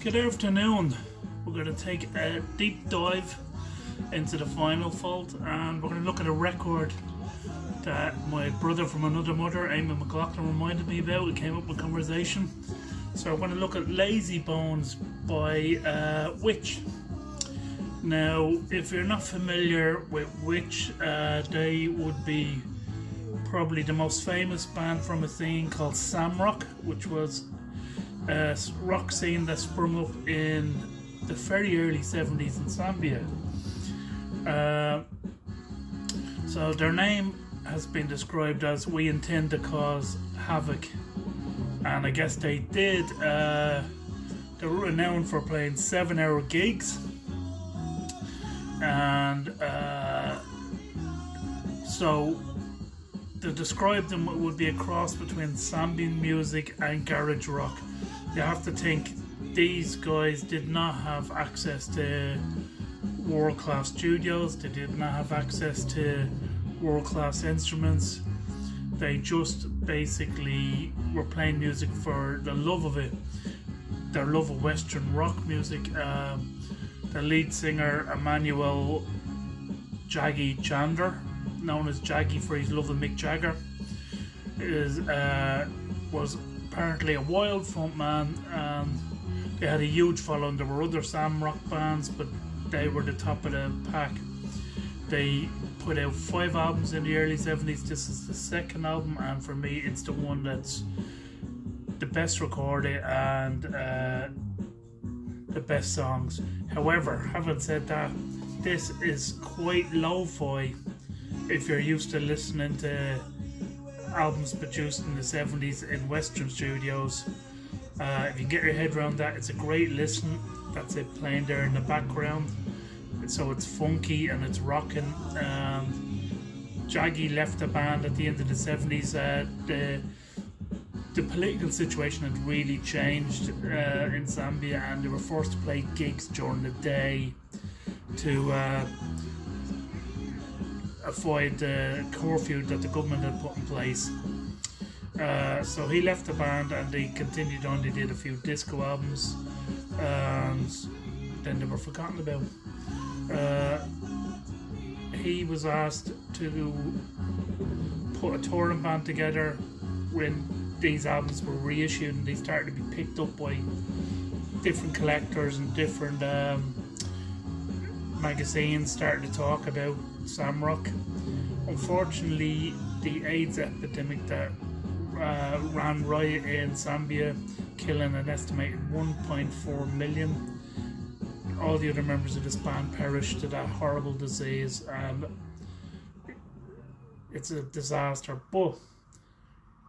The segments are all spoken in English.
Good afternoon. We're going to take a deep dive into the final fault, and we're going to look at a record that my brother from another mother, Eamon McLaughlin, reminded me about. It came up in conversation. So we're going to look at Lazy Bones by W.IT.C.H. Now, if you're not familiar with W.IT.C.H, they would be probably the most famous band from a scene called Sam Rock, which was a rock scene that sprung up in the very early 70s in Zambia. So their name has been described as "we intend to cause havoc," and I guess they did. They were renowned for playing 7-hour gigs, and so to describe them, it would be a cross between Zambian music and garage rock. You have to think these guys did not have access to world-class studios. They did not have access to world-class instruments. They just basically were playing music for the love of it, their love of Western rock music. The lead singer, Emmanuel Jaggy Chander, known as Jaggy for his love of Mick Jagger, was apparently a wild frontman, and they had a huge following. There were other Sam Rock bands, but they were the top of the pack. They put out 5 albums in the early 70s. This is the second album, and for me it's the one that's the best recorded and the best songs. However, having said that, this is quite lo-fi if you're used to listening to albums produced in the 70s in Western studios. If you get your head around that, it's a great listen. That's it playing there in the background. So it's funky and it's rocking. Jaggy left the band at the end of the 70s. The political situation had really changed in Zambia, and they were forced to play gigs during the day to avoid the curfew that the government had put in place. So he left the band and they continued on. They did a few disco albums, and then they were forgotten about. He was asked to put a touring band together when these albums were reissued, and they started to be picked up by different collectors, and different magazines started to talk about Sam Rock. Unfortunately, the AIDS epidemic that ran riot in Zambia, killing an estimated 1.4 million. All the other members of this band perished to that horrible disease, and it's a disaster. But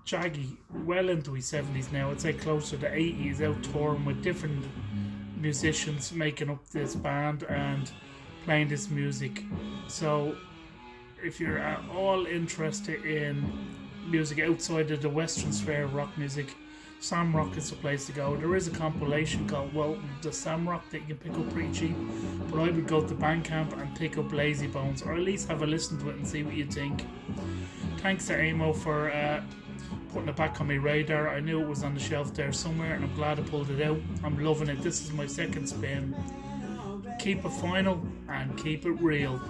Jaggy, well into his 70s now, I'd say closer to 80s, out touring with different musicians, making up this band and playing this music. So if you're at all interested in music outside of the Western sphere of rock music, Sam Rock is the place to go. There is a compilation called Welcome to Sam Rock that you can pick up pretty cheap, but I would go to Bandcamp and pick up Lazy Bones, or at least have a listen to it and see what you think. Thanks to Amo for putting it back on my radar. I knew it was on the shelf there somewhere, and I'm glad I pulled it out. I'm loving it. This is my second spin. Keep it final and keep it real.